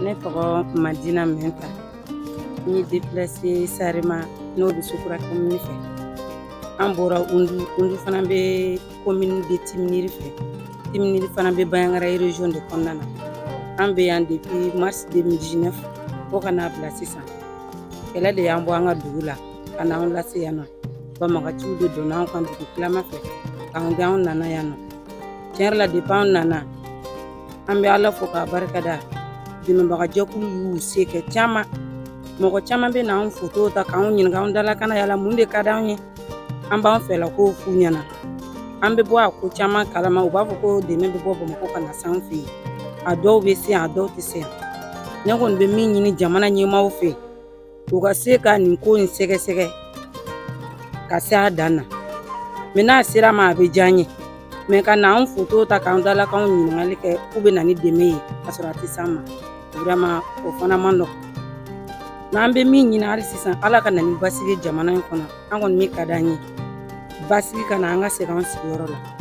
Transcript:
Ne tɔgɔ Madina Mɛnta. N ye déplacé Sarema n'o bɛ Sokura commune fɛ. An bɔra Undu. Undu fana bɛ commune de Timiniri fɛ. Timiniri fana bɛ Bayangara région de kɔnɔna na. An bɛ yan depuis mars 2019 fo ka n'a bila sisan. Kɛlɛ de y'an bɔ an ka dugu la ka n'anw lase yan nɔ. Banbaganciw de donna anw kan dugu tilama fɛ k'an gɛn anw nana yan nɔ. Tiɲɛ yɛrɛ la depuis anw nana an bɛ Ala fo k'a barikada. Dɛmɛbagajɛkulu y'u se kɛ caman. Mɔgɔ caman bɛ na anw photo ta k'anw ɲininka anw dalakana yala mun de ka d'anw ye. An b'an fɛlako f'u ɲɛna. An bɛ bɔ a ko caman kalama u b'a fɔ ko dɛmɛ bɛ bɔ Bamakɔ ka na s'an fɛ yen. A dɔw bɛ se yan a dɔw tɛ se yan. Ne kɔni bɛ min ɲini jamana ɲɛmaaw fɛ u ka se ka nin ko in sɛgɛsɛgɛ ka se a dan na. Mais n'a sera ma a bɛ diya n ye. Mais ka na anw photo ta k'an dalakanw ɲininkali kɛ k'u bɛ na ni dɛmɛ ye k'a sɔrɔ a tɛ s'an ma. Vraiment o fana man nɔgɔn. Mais an bɛ min ɲini hali sisan Ala ka na ni basigi jamana in kɔnɔ. An kɔni min ka d'an ye basigi ka na an ka segin an sigiyɔrɔ la.